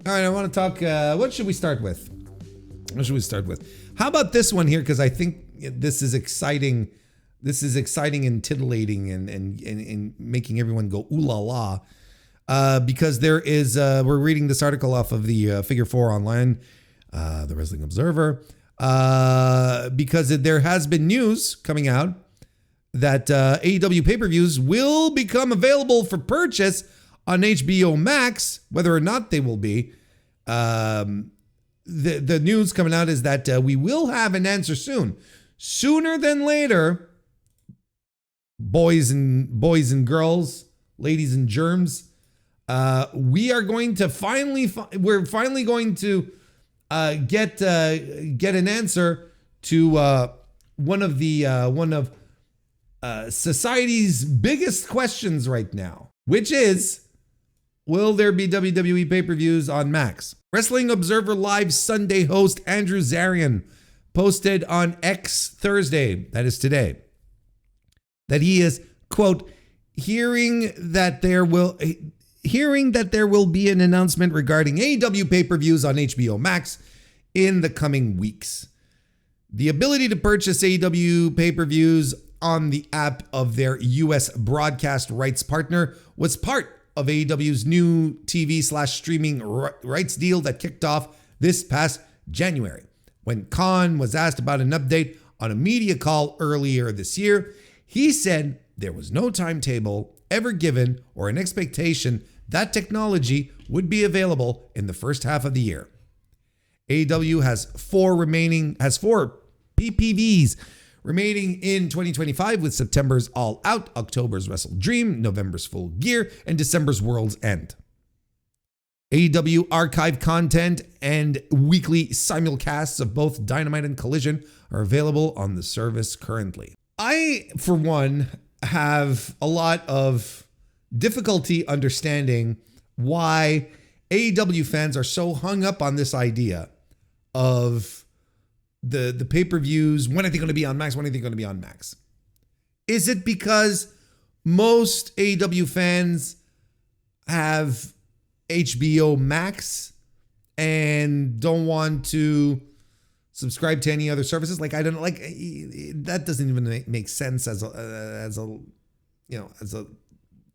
All right, I want to talk. What should we start with? How about this one here? Because I think this is exciting. This is exciting and titillating and making everyone go ooh la la. Because there is, we're reading this article off of the Figure 4 online, the Wrestling Observer, because there has been news coming out that AEW pay-per-views will become available for purchase on HBO Max, whether or not they will be. The news coming out is that we will have an answer soon. Sooner than later, boys and girls, ladies and germs, we are going to we're finally going to get an answer to one of society's biggest questions right now, which is, will there be WWE pay-per-views on Max? Wrestling Observer Live Sunday host Andrew Zarian posted on X Thursday, that is today, that he is, quote, hearing that there will be an announcement regarding AEW pay-per-views on HBO Max in the coming weeks. The ability to purchase AEW pay-per-views on the app of their US broadcast rights partner was part of AEW's new TV/streaming rights deal that kicked off this past January. When Khan was asked about an update on a media call earlier this year, he said there was no timetable ever given or an expectation that technology would be available in the first half of the year. AEW has four PPVs remaining in 2025, with September's All Out, October's Wrestle Dream, November's Full Gear, and December's World's End. AEW archive content and weekly simulcasts of both Dynamite and Collision are available on the service currently. I, for one, have a lot of difficulty understanding why AEW fans are so hung up on this idea of the pay-per-views. When are they going to be on Max? When are they going to be on Max? Is it because most AEW fans have HBO Max and don't want to subscribe to any other services? Like, I don't like that. Doesn't even make sense as a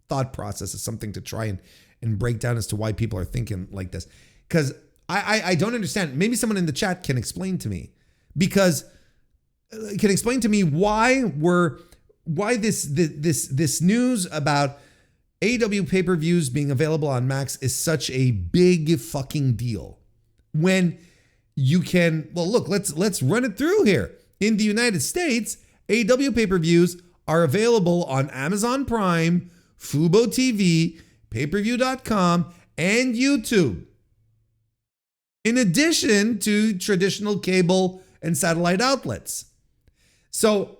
thought process, as something to try and break down as to why people are thinking like this. Because I don't understand. Maybe someone in the chat can explain to me. Because can explain to me why this news about AEW pay-per-views being available on Max is such a big fucking deal, when you can, well, look, let's run it through here. In the United States, AEW pay-per-views are available on Amazon Prime, Fubo TV, payperview.com, and YouTube, in addition to traditional cable and satellite outlets. So,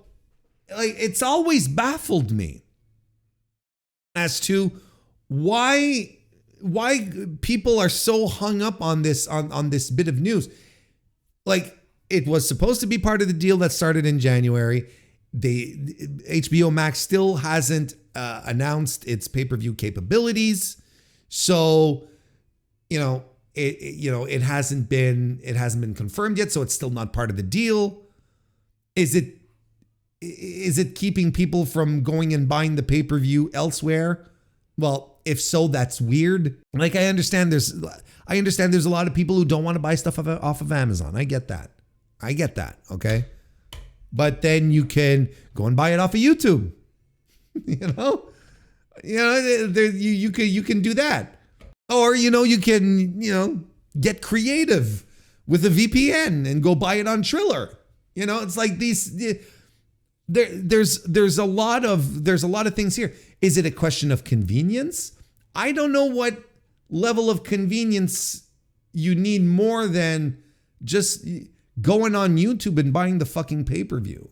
like, it's always baffled me as to why people are so hung up on this on this bit of news. Like, it was supposed to be part of the deal that started in January. HBO Max still hasn't announced its pay-per-view capabilities, so it hasn't been confirmed yet, so it's still not part of the deal. Is it keeping people from going and buying the pay-per-view elsewhere? Well, if so, that's weird. Like, I understand there's a lot of people who don't want to buy stuff off of Amazon. I get that. Okay. But then you can go and buy it off of YouTube. You can do that. Or, you can, get creative with a VPN and go buy it on Triller. It's like there's a lot of things here. Is it a question of convenience? I don't know what level of convenience you need more than just going on YouTube and buying the fucking pay-per-view.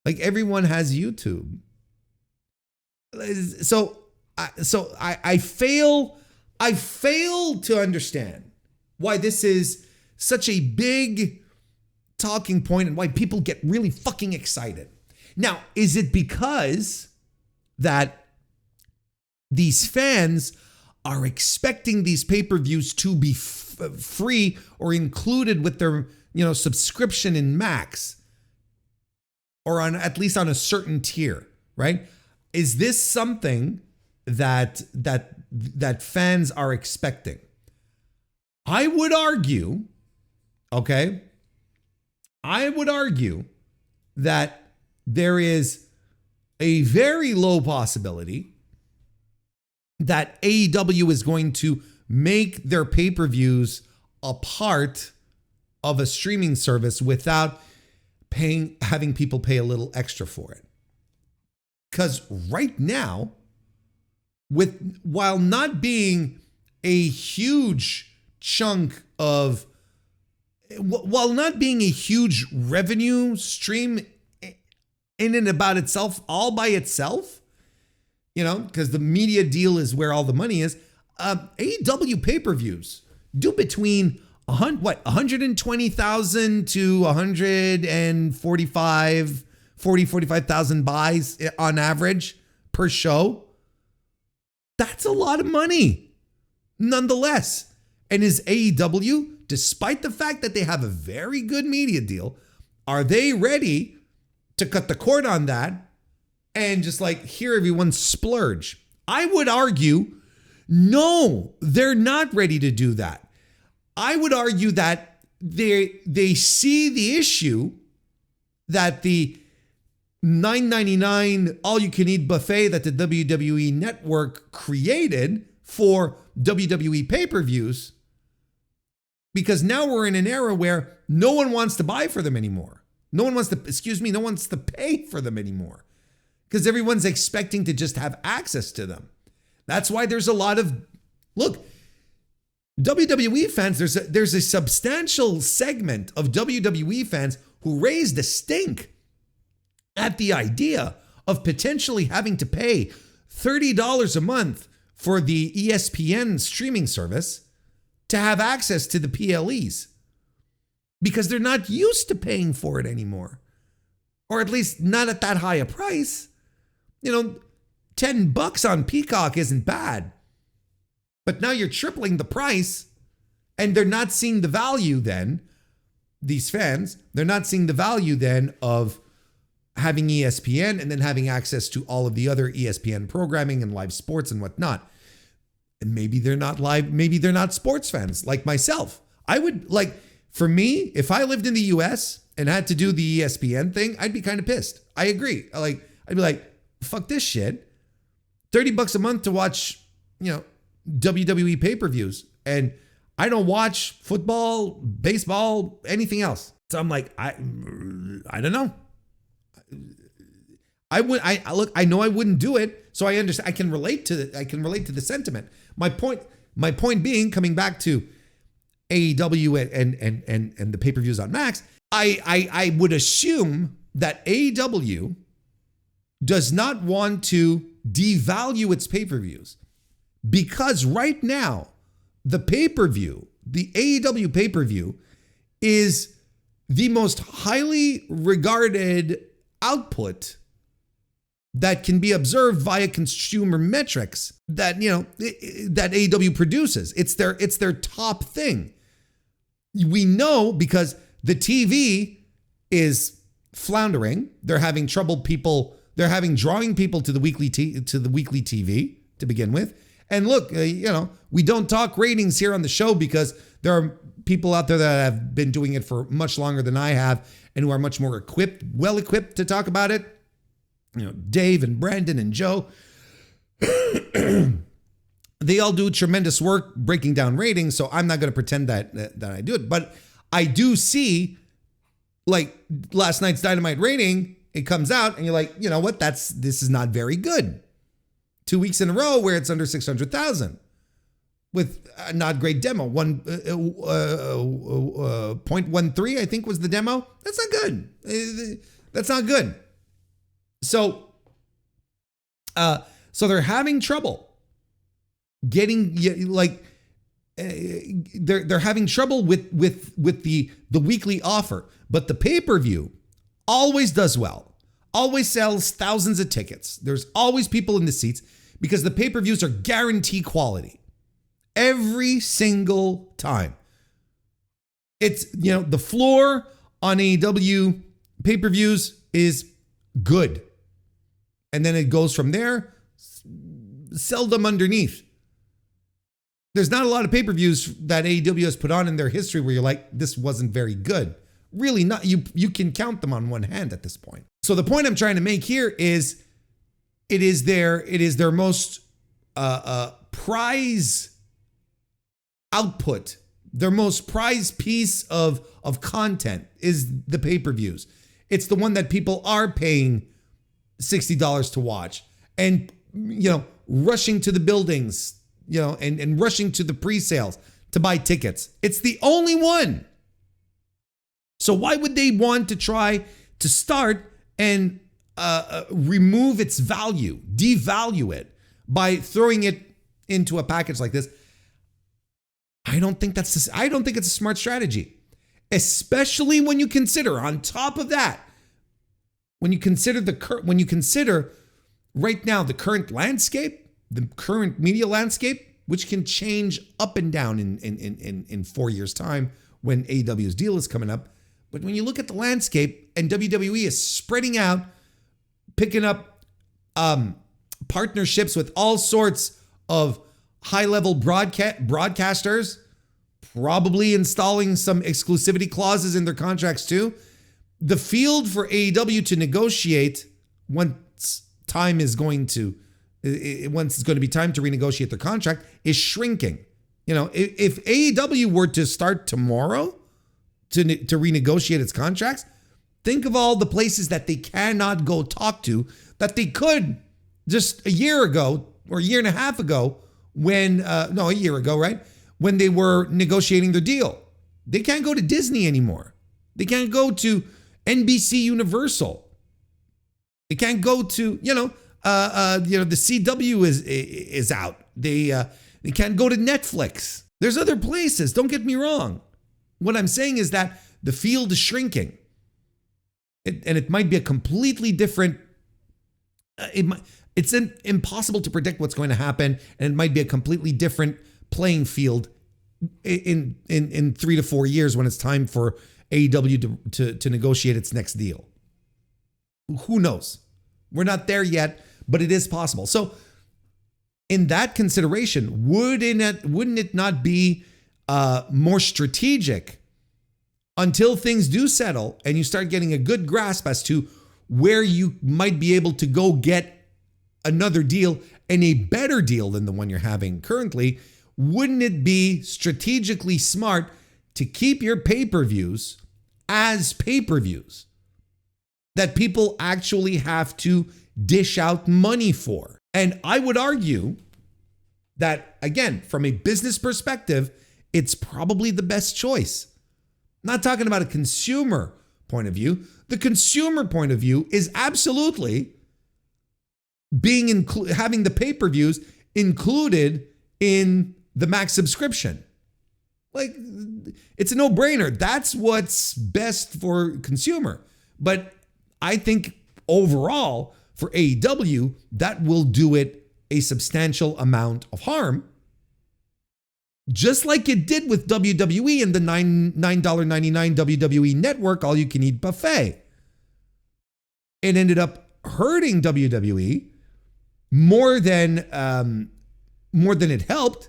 Like, everyone has YouTube. So I fail to understand why this is such a big talking point and why people get really fucking excited. Now, is it because that these fans are expecting these pay-per-views to be free or included with their, subscription in Max, or on at least on a certain tier, right? Is this something that fans are expecting? I would argue, okay? I would argue that there is a very low possibility that AEW is going to make their pay-per-views a part of a streaming service without having people pay a little extra for it. Because right now, while not being a huge chunk of, while not being a huge revenue stream in and about itself, all by itself, because the media deal is where all the money is, AEW pay-per-views do between 120,000 to 45,000 buys on average per show. That's a lot of money, nonetheless. And is AEW, despite the fact that they have a very good media deal, are they ready to cut the cord on that and just here, everyone splurge? I would argue, no, they're not ready to do that. I would argue that they see the issue that the $9.99 all-you-can-eat buffet that the WWE Network created for WWE pay-per-views, because now we're in an era where no one wants to buy for them anymore. No one wants to pay for them anymore, because everyone's expecting to just have access to them. That's why there's a lot of, WWE fans, there's a substantial segment of WWE fans who raised a stink at the idea of potentially having to pay $30 a month for the ESPN streaming service to have access to the PLEs, because they're not used to paying for it anymore, or at least not at that high a price. $10 on Peacock isn't bad. But now you're tripling the price, and they're not seeing the value then, these fans, they're not seeing the value then of having ESPN and then having access to all of the other ESPN programming and live sports and whatnot. And maybe they're not sports fans like myself. I would, for me, if I lived in the US and had to do the ESPN thing, I'd be kind of pissed. I agree. I'd be like, fuck this shit. $30 a month to watch, WWE pay-per-views, and I don't watch football, baseball, anything else. So I'm like, I don't know. I know I wouldn't do it, so I understand. I can relate to the sentiment. My point being, coming back to AEW and the pay-per-views on Max, I would assume that AEW does not want to devalue its pay-per-views. Because right now, the pay-per-view, the AEW pay-per-view, is the most highly regarded output that can be observed via consumer metrics that that AEW produces. It's their top thing. We know because the TV is floundering. They're having trouble drawing people to the weekly TV to begin with. And look, we don't talk ratings here on the show because there are people out there that have been doing it for much longer than I have and who are much more well equipped to talk about it. Dave and Brandon and Joe, they all do tremendous work breaking down ratings. So I'm not going to pretend that I do it, but I do see last night's Dynamite rating. It comes out and you're like, you know what? This is not very good. 2 weeks in a row where it's under 600,000 with a not great demo. 0.13, I think, was the demo. That's not good. That's not good. So they're having trouble getting they're having trouble with the weekly offer, but the pay-per-view always does well. Always sells thousands of tickets. There's always people in the seats because the pay-per-views are guaranteed quality. every single time. It's, the floor on AEW pay-per-views is good. And then it goes from there, seldom underneath. There's not a lot of pay-per-views that AEW has put on in their history where you're like, this wasn't very good. Really not. You can count them on one hand at this point. So the point I'm trying to make here is it is their most prize output. Their most prized piece of content is the pay-per-views. It's the one that people are paying $60 to watch and, rushing to the buildings, and rushing to the pre-sales to buy tickets. It's the only one. So why would they want to try to start and remove its value, devalue it by throwing it into a package like this? I don't think it's a smart strategy, especially when you consider, on top of that, when you consider right now the current landscape, the current media landscape, which can change up and down in 4 years' time when AEW's deal is coming up. But when you look at the landscape and WWE is spreading out, picking up partnerships with all sorts of high-level broadcasters, probably installing some exclusivity clauses in their contracts too. The field for AEW to negotiate once it's going to be time to renegotiate their contract is shrinking. If AEW were to start tomorrow to renegotiate its contracts, think of all the places that they cannot go talk to that they could just a year ago or a year and a half ago a year ago, right? When they were negotiating their deal. They can't go to Disney anymore. They can't go to NBC Universal. They can't go to, the CW is out. They can't go to Netflix. There's other places, don't get me wrong. What I'm saying is that the field is shrinking. And it might be a completely different, it's impossible to predict what's going to happen, and it might be a completely different playing field in 3 to 4 years when it's time for AEW to negotiate its next deal. Who knows? We're not there yet, but it is possible. So in that consideration, wouldn't it not be more strategic until things do settle and you start getting a good grasp as to where you might be able to go get another deal and a better deal than the one you're having currently? Wouldn't it be strategically smart to keep your pay-per-views as pay-per-views that people actually have to dish out money for? And I would argue that, again, from a business perspective, it's probably the best choice. I'm not talking about a consumer point of view. The consumer point of view is absolutely having the pay-per-views included in the Max subscription. Like, it's a no-brainer. That's what's best for consumer. But I think overall for AEW, that will do it a substantial amount of harm. Just like it did with WWE and the $9.99 WWE Network all-you-can-eat buffet. It ended up hurting WWE more than it helped,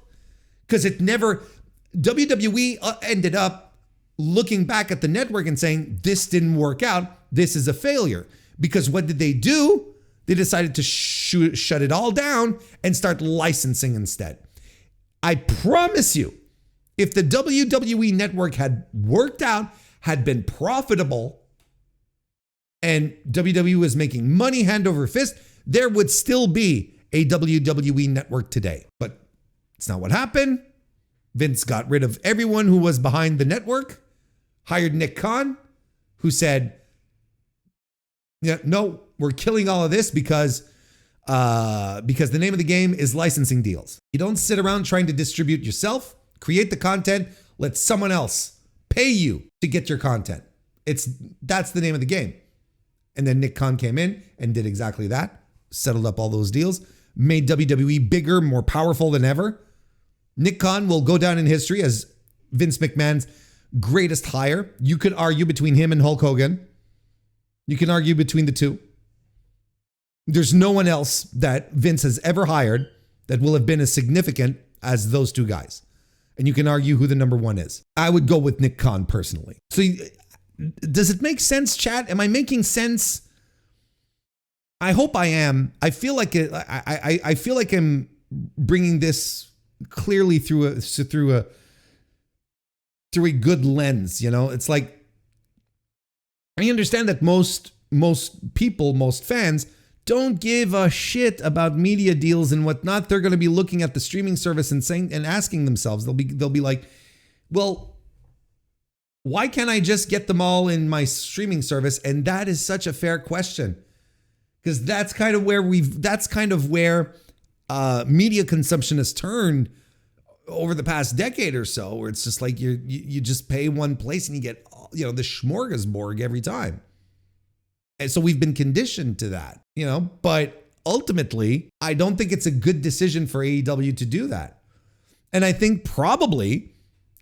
because WWE ended up looking back at the network and saying, this didn't work out, this is a failure. Because what did they do? They decided to shut it all down and start licensing instead. I promise you, if the WWE network had worked out, had been profitable, and WWE was making money hand over fist, there would still be a WWE network today. But it's not what happened. Vince got rid of everyone who was behind the network, hired Nick Khan, who said, no, we're killing all of this because the name of the game is licensing deals. You don't sit around trying to distribute yourself, create the content, let someone else pay you to get your content. That's the name of the game. And then Nick Khan came in and did exactly that, settled up all those deals, made WWE bigger, more powerful than ever. Nick Khan will go down in history as Vince McMahon's greatest hire. You could argue between him and Hulk Hogan. You can argue between the two. There's no one else that Vince has ever hired that will have been as significant as those two guys. And you can argue who the number one is. I would go with Nick Khan personally. So does it make sense, chat? Am I making sense? I hope I am. I feel like I feel like I'm bringing this clearly through a good lens. You know, it's like I understand that most people, most fans don't give a shit about media deals and whatnot. They're going to be looking at the streaming service and saying and asking themselves, they'll be like, well, why can't I just get them all in my streaming service? And that is such a fair question, because that's kind of where media consumption has turned over the past decade or so, where it's just like you just pay one place and you get, you know, the smorgasbord every time. And so we've been conditioned to that, you know, but ultimately, I don't think it's a good decision for AEW to do that. And I think probably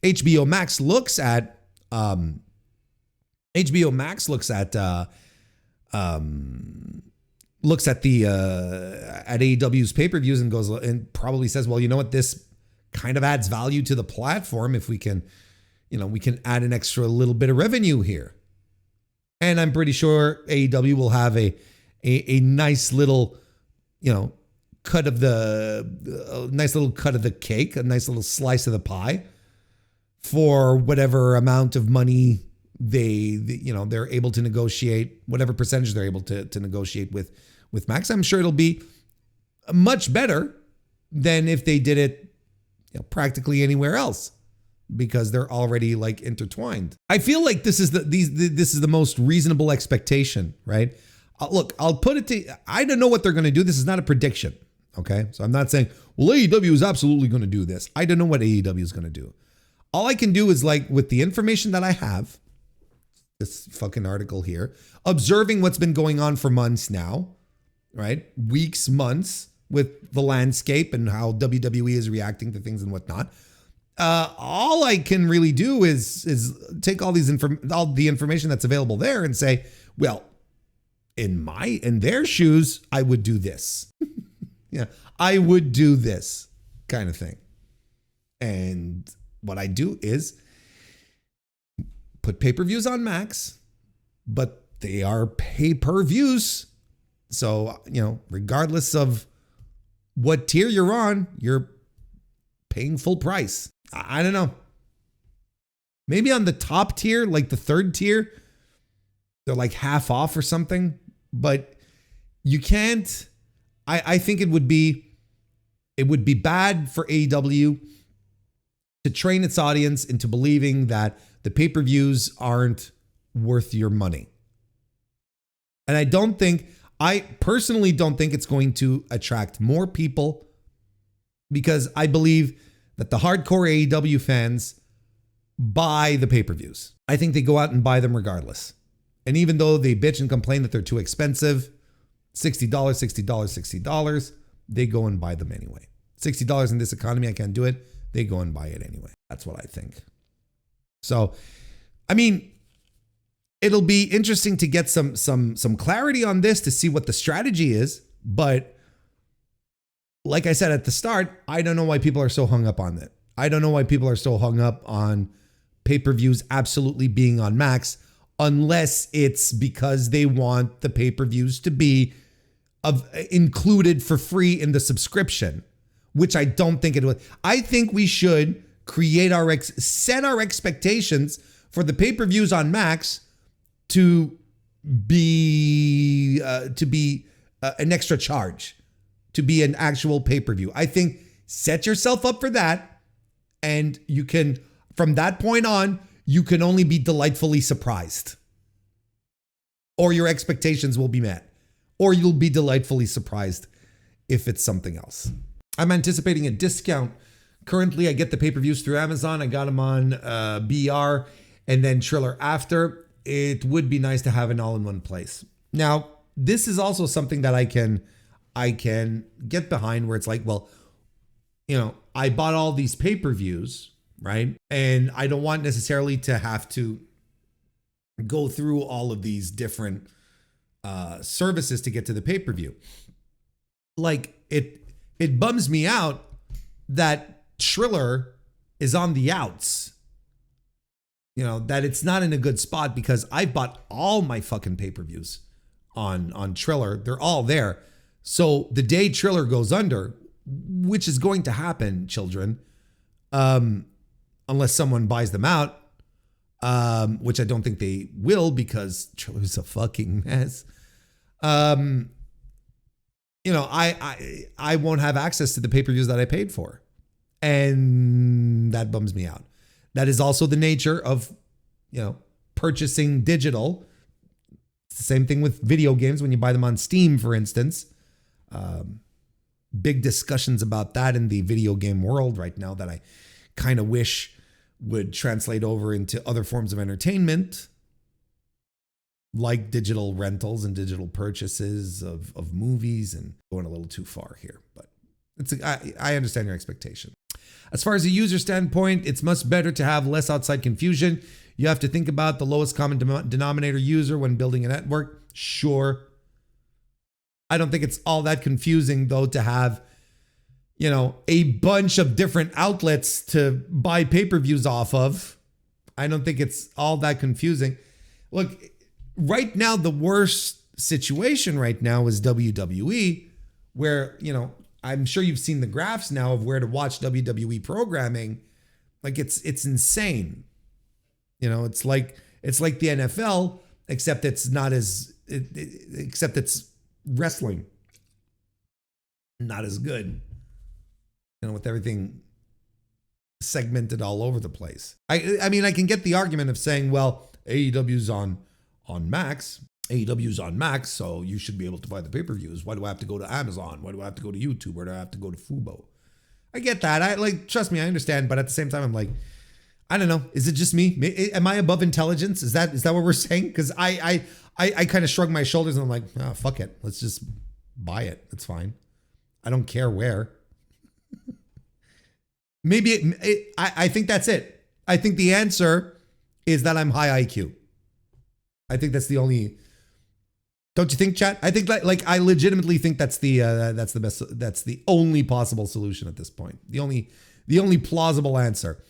HBO Max looks at AEW's pay-per-views and goes and probably says, well, you know what, this kind of adds value to the platform if we can, you know, we can add an extra little bit of revenue here. And I'm pretty sure AEW will have a nice little, you know, cut of the cake, a nice little slice of the pie for whatever amount of money they're able to negotiate, whatever percentage they're able to negotiate with Max. I'm sure it'll be much better than if they did it, you know, practically anywhere else, because they're already like intertwined. I feel like this is the most reasonable expectation, right? Look, I'll put it to, I don't know what they're going to do. This is not a prediction, okay? So I'm not saying, well, AEW is absolutely going to do this. I don't know what AEW is going to do. All I can do is, like, with the information that I have, this fucking article here, observing what's been going on for months now, right? Weeks, months, with the landscape and how WWE is reacting to things and whatnot. All I can really do is take all the information that's available there and say, well, in their shoes, I would do this. Yeah, I would do this kind of thing. And what I do is put pay-per-views on Max, but they are pay-per-views. So, you know, regardless of what tier you're on, you're paying full price. I don't know. Maybe on the top tier, like the third tier, they're like half off or something. But you can't. I think it would be bad for AEW to train its audience into believing that the pay-per-views aren't worth your money. And I personally don't think it's going to attract more people, because I believe that the hardcore AEW fans buy the pay-per-views. I think they go out and buy them regardless. And even though they bitch and complain that they're too expensive, $60, $60, $60, they go and buy them anyway. $60 in this economy, I can't do it. They go and buy it anyway. That's what I think. So, I mean, it'll be interesting to get some clarity on this, to see what the strategy is. But like I said at the start, I don't know why people are so hung up on it. I don't know why people are so hung up on pay-per-views absolutely being on Max, unless it's because they want the pay-per-views to be included for free in the subscription, which I don't think it would. I think we should set our expectations for the pay-per-views on Max to be an extra charge, to be an actual pay-per-view. I think set yourself up for that, and you can, from that point on, you can only be delightfully surprised, or your expectations will be met, or you'll be delightfully surprised if it's something else. I'm anticipating a discount. Currently, I get the pay-per-views through Amazon. I got them on BR and then Triller after. It would be nice to have it all in one place. Now, this is also something that I can get behind, where it's like, well, you know, I bought all these pay-per-views, right? And I don't want necessarily to have to go through all of these different services to get to the pay-per-view. Like, it bums me out that Triller is on the outs. You know, that it's not in a good spot, because I bought all my fucking pay-per-views on Triller. They're all there. So the day Triller goes under, which is going to happen, children, unless someone buys them out, which I don't think they will, because Triller's a fucking mess. You know, I won't have access to the pay-per-views that I paid for. And that bums me out. That is also the nature of, you know, purchasing digital. It's the same thing with video games when you buy them on Steam, for instance. Big discussions about that in the video game world right now that I kind of wish would translate over into other forms of entertainment, like digital rentals and digital purchases of movies, and going a little too far here. But I understand your expectation. As far as a user standpoint, it's much better to have less outside confusion. You have to think about the lowest common denominator user when building a network. Sure. I don't think it's all that confusing, though, to have, you know, a bunch of different outlets to buy pay-per-views off of. I don't think it's all that confusing. Look, right now, the worst situation right now is WWE, where, you know, I'm sure you've seen the graphs now of where to watch WWE programming. Like, it's insane. You know, it's like the NFL, except it's not as, except it's wrestling. Not as good. You know, with everything segmented all over the place. I mean, I can get the argument of saying, well, AEW's on Max. AEW's on Max, so you should be able to buy the pay-per-views. Why do I have to go to Amazon? Why do I have to go to YouTube? Where do I have to go to Fubo? I get that. Trust me, I understand. But at the same time, I'm like, I don't know. Is it just me? Am I above intelligence? Is that what we're saying? Because I kind of shrug my shoulders and I'm like, oh, fuck it. Let's just buy it. It's fine. I don't care where. Maybe I think that's it. I think the answer is that I'm high IQ. I think that's the only. Don't you think, chat? I think I legitimately think that's the best. That's the only possible solution at this point. The only plausible answer.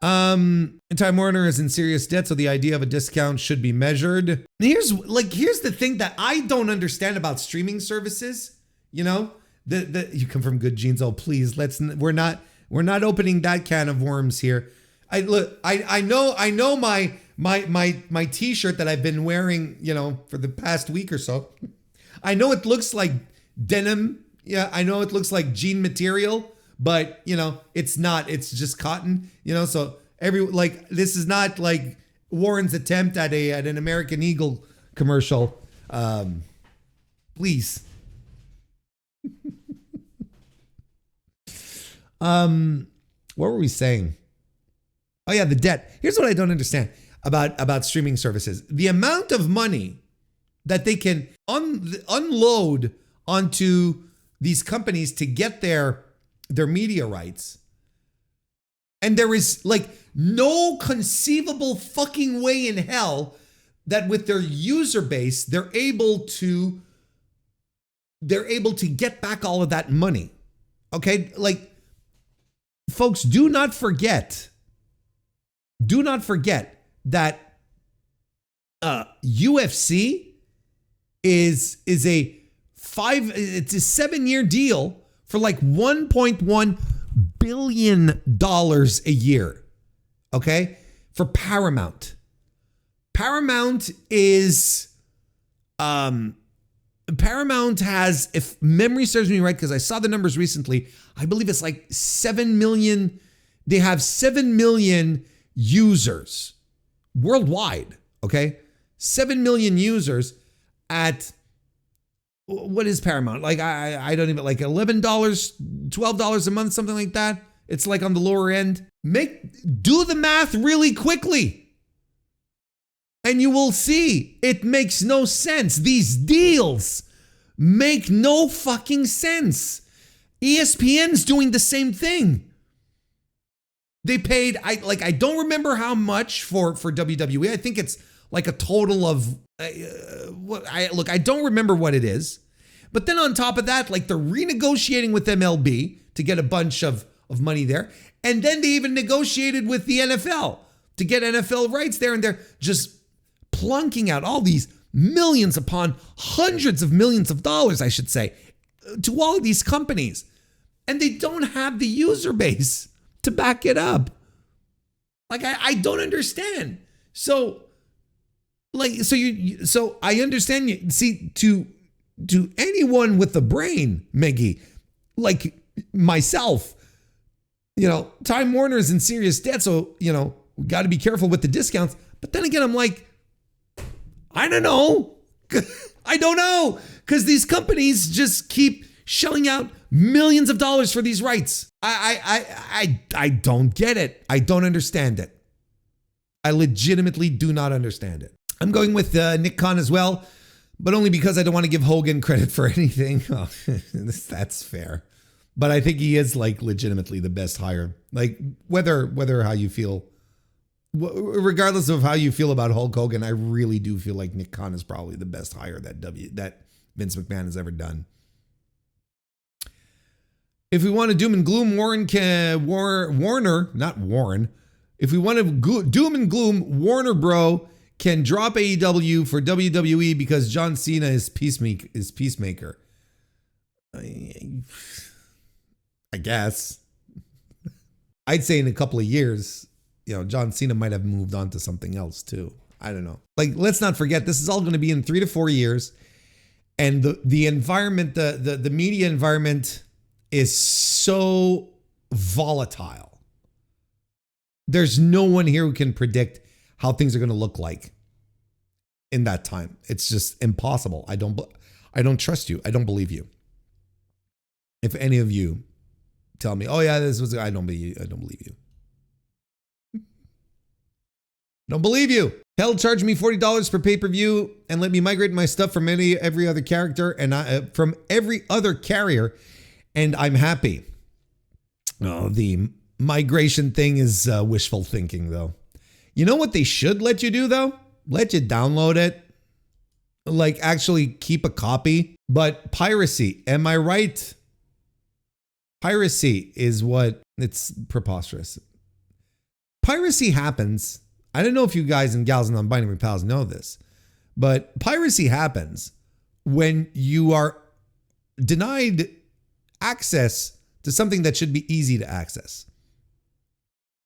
Time Warner is in serious debt, so the idea of a discount should be measured. Here's the thing that I don't understand about streaming services. You know, you come from good genes. Oh, please, we're not opening that can of worms here. I know my t-shirt that I've been wearing, you know, for the past week or so. I know it looks like denim. Yeah, I know it looks like jean material, but you know, it's not. It's just cotton, you know, so this is not like Warren's attempt at an American Eagle commercial. Please. What were we saying? Oh yeah, the debt. Here's what I don't understand about streaming services. The amount of money that they can unload onto these companies to get their media rights. And there is no conceivable fucking way in hell that with their user base, they're able to get back all of that money. Okay? Folks, do not forget that UFC is a 7-year deal for $1.1 billion a year. Okay? For Paramount. Paramount has, if memory serves me right, because I saw the numbers recently, I believe it's 7 million. They have 7 million users worldwide. Okay. 7 million users at, what is Paramount? I don't even, $11, $12 a month, something like that. It's on the lower end. Do the math really quickly. And you will see it makes no sense. These deals make no fucking sense. ESPN's doing the same thing. They paid, I don't remember how much for WWE. I think it's like a total of, I don't remember what it is. But then on top of that, like they're renegotiating with MLB to get a bunch of money there. And then they even negotiated with the NFL to get NFL rights there. And they're just plunking out all these millions upon hundreds of millions of dollars, I should say, to all of these companies. And they don't have the user base to back it up. Like, I don't understand. So I understand you. See, to anyone with a brain, Miggy, like myself, Time Warner's in serious debt. So, we got to be careful with the discounts. But then again, I'm like, I don't know. I don't know. Because these companies just keep shelling out millions of dollars for these rights. I don't get it. I don't understand it. I legitimately do not understand it. I'm going with Nick Khan as well, but only because I don't want to give Hogan credit for anything. Oh, that's fair. But I think he is like legitimately the best hire. Like whether how you feel, regardless of how you feel about Hulk Hogan, I really do feel like Nick Khan is probably the best hire that Vince McMahon has ever done. If we want to doom and gloom, Warner, not Warren. If we want to doom and gloom, Warner Bro can drop AEW for WWE because John Cena is Peacemaker. I guess. I'd say in a couple of years, John Cena might have moved on to something else too. I don't know. Like, let's not forget, this is all going to be in 3 to 4 years. And the environment, the media environment is so volatile. There's no one here who can predict how things are going to look like in that time. It's just impossible. I don't trust you. I don't believe you. If any of you tell me, oh yeah, I don't believe you. Don't believe you. Hell, charge me $40 per pay-per-view and let me migrate my stuff from every other character and from every other carrier, and I'm happy. Oh, the migration thing is wishful thinking, though. You know what they should let you do, though? Let you download it. Like, actually keep a copy. But piracy, am I right? Piracy is it's preposterous. Piracy happens. I don't know if you guys and gals and non-binary pals know this, but piracy happens when you are denied access to something that should be easy to access.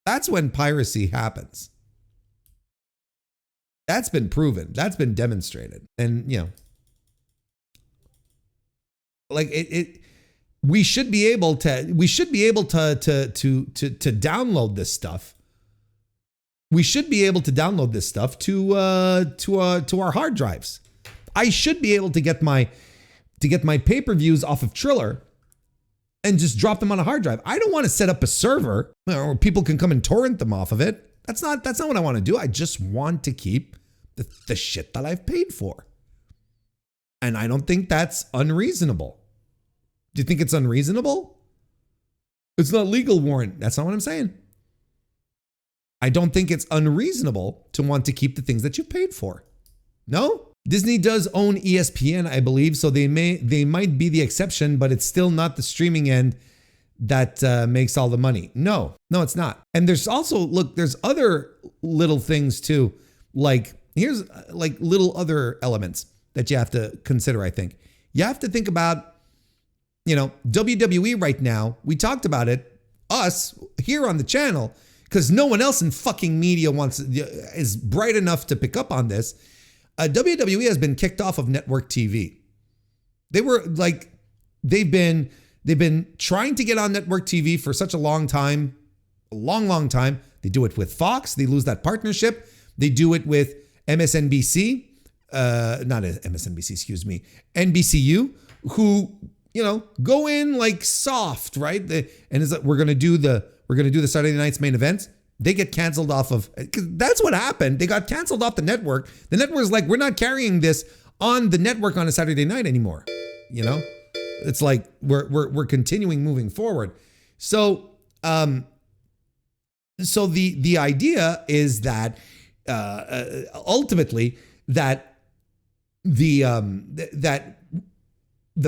That's when piracy happens. That's been proven. That's been demonstrated. And, like we should be able to download this stuff. We should be able to download this stuff to our hard drives. I should be able to get my pay-per-views off of Triller and just drop them on a hard drive. I don't want to set up a server where people can come and torrent them off of it. That's not what I want to do. I just want to keep the shit that I've paid for. And I don't think that's unreasonable. Do you think it's unreasonable? It's not legal, Warren. That's not what I'm saying. I don't think it's unreasonable to want to keep the things that you paid for. No? Disney does own ESPN, I believe, so they might be the exception, but it's still not the streaming end that makes all the money. No, it's not. And there's also, there's other little things too. Like, here's like little other elements that you have to consider, I think. You have to think about, WWE right now. We talked about it, us, here on the channel, because no one else in fucking media is bright enough to pick up on this. WWE has been kicked off of network TV. They've been trying to get on network TV for such a long time, a long time. They do it with Fox. They lose that partnership. They do it with MSNBC, not MSNBC, excuse me, NBCU, who go in like soft, right? We're gonna do the Saturday night's main event. They get canceled off of, because that's what happened. They got canceled off the network. The network is like, we're not carrying this on the network on a Saturday night anymore. It's like we're continuing moving forward. So so the idea is that ultimately that the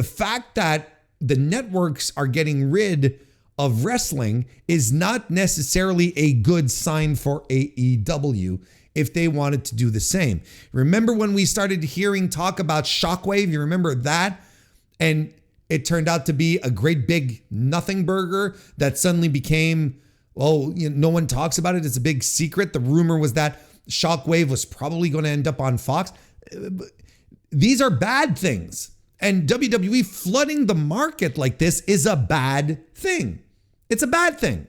fact that the networks are getting rid of wrestling is not necessarily a good sign for AEW if they wanted to do the same. Remember when we started hearing talk about Shockwave? You remember that? And it turned out to be a great big nothing burger that suddenly became, no one talks about it. It's a big secret. The rumor was that Shockwave was probably going to end up on Fox. These are bad things. And WWE flooding the market like this is a bad thing. It's a bad thing.